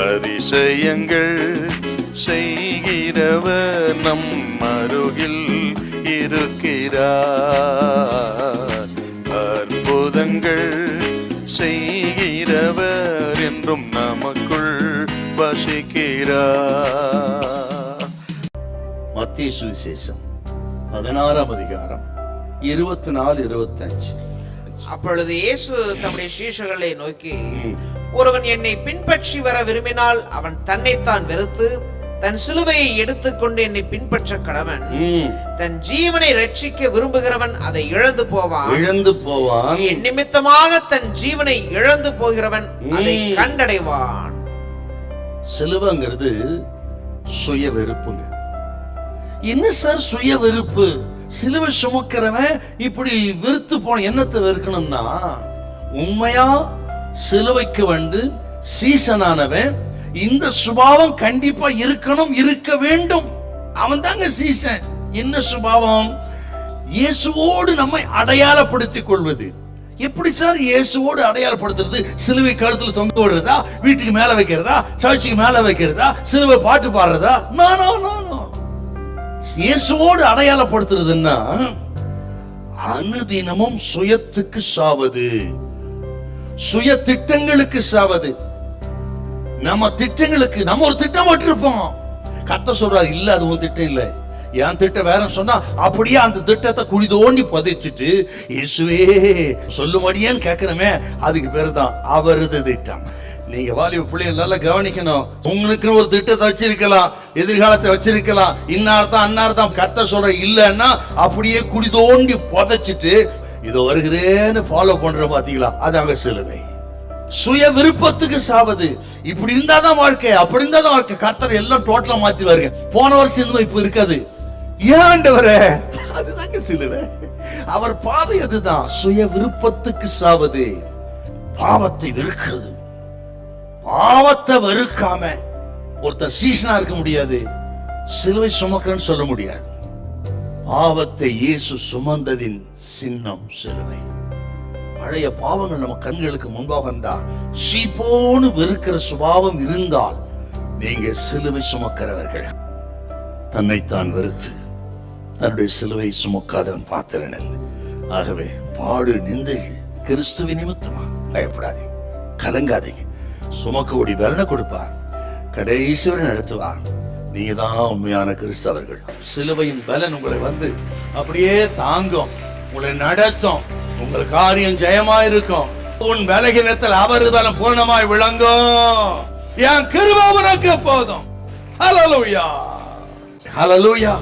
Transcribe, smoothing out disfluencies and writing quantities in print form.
அதிசயங்கள் செய்கிறவர் நம் அருகில் இருக்கிறார். அற்புதங்கள் செய்கிறவர் என்றும் நமக்குள் வசிக்கிறார். மத்தேயு சுவிசேஷம் 16ஆம் அதிகாரம் 24-25. அப்பொழுது இயேசு தம்முடைய சீஷர்களை நோக்கி, ஒருவன் என்னை பின்பற்றி வர விரும்பினால் அவன் தன்னைத்தான் வெறுத்து தன் சிலுவையை எடுத்துக்கொண்டு என்னை பின்பற்ற கடவன். தன் ஜீவனை ரட்சிக்க விரும்புகிறவன் அதை இழந்து போவான். என் நிமித்தமாக தன் ஜீவனை இழந்து போகிறவன் அதை கண்டடைவான். சிலுவைங்கிறது சுய வெறுப்புங்க. என்ன சார் சுய வெறுப்பு? சிலுவை சுமக்கிறவன் இப்படி வெறுத்து போன என்னத்தை வெறுக்கணும்னா, உண்மையா சிலுவைக்கு வந்து சீசனானவன் இந்த சுபாவம் கண்டிப்பா இருக்கணும், இருக்க வேண்டும். அவன் தாங்க சீசன். என்ன சுபாவம்? இயேசுவோடு நம்மை அடையாளப்படுத்திக் கொள்வது. எப்படி சார் இயேசுவோடு அடையாளப்படுத்துறது? சிலுவை கழுத்துல தொங்க விடுறதா, வீட்டுக்கு மேல வைக்கிறதா, சர்ச்சுக்கு மேல வைக்கிறதா, சிலுவை பாட்டு பாடுறதா? No no no no. இயேசுவோடு அடையாளப்படுத்துறதுன்னா அனுதினமும் சுயத்துக்கு சாவது, சுய திட்டங்களுக்கு சாவது. நம்ம திட்டங்களுக்கு நம்ம ஒரு திட்டம் போட்டிருப்போம். கர்த்தர் சொல்றாரு, இல்ல அது உன் திட்டம் இல்ல, என் திட்டம் வேற சொன்னா அப்படியே அந்த திட்டத்தை குழி தோண்டி புதைச்சிட்டு இயேசுவே சொல்லும்படியான்னு கேட்கிறமே, அதுக்கு பேரு தான் அவரது திட்டம். நீங்க வாலிப பிள்ளைகள் நல்லா கவனிக்கணும். உங்களுக்கு ஒரு திட்டத்தை வச்சிருக்கலாம், எதிர்காலத்தை வச்சிருக்கலாம், இன்னார்தான் அன்னார்தான். கர்த்தர் சொல்ற இல்லன்னா அப்படியே குழி தோண்டி புதைச்சிட்டு இதோ வருகிறேன்னு ஃபாலோ பண்ற பாத்தீங்களா, அது அங்க சிலுவை. சுய விருப்பத்துக்கு சாவது. இப்படி இருந்தாதான் வாழ்க்கை, அப்படி இருந்தாதான் வாழ்க்கை. கர்த்தர் எல்லாம் டோட்டலா மாத்தி வருங்க. போன வருஷம் இப்ப இருக்காது. ஏண்டவரே, அதுதாங்க சிலுவை. அவர் பாதை அதுதான். சுய விருப்பத்துக்கு சாவது, பாவத்தை வெறுக்கிறது. பாவத்தை வெறுக்காம ஒருத்தர் சீசனா இருக்க முடியாது, சிலுவை சுமக்கிறன்னு சொல்ல முடியாது. பாவத்தை இயேசு சுமந்ததின் சின்னம் சிலுவை. பழைய பாவங்கள் நம்ம கண்களுக்கு முன்பாக இருந்தா, சீப்போன்னு வெறுக்கிற சுபாவம் இருந்தால் நீங்க சிலுவை சுமக்கிறவர்கள். தன்னைத்தான் வெறுத்து தன்னுடைய சிலுவை சுமக்காதவன் பாத்திரன் அல்ல. ஆகவே பாடு நிந்தைகள் கிறிஸ்துவின் நிமித்தமா பயப்படாதீங்க, கலங்காதீங்க. சுமக்கக்கூடிய பலனை கொடுப்பார், கடைசி வரை நடத்துவார். நீங்க தான் உண்மையான கிறிஸ்தவர்கள். சிலுவையின் பலன் உங்களை வந்து அப்படியே தாங்கும், உங்களை நடத்தும், உங்கள் காரியம் ஜெயமா இருக்கும். உன் பலகீனத்தில் அவர் பலம் பூர்ணமாய் விளங்கும். என் கிருபை உனக்கு போதும். ஹல்லேலூயா, ஹல்லேலூயா.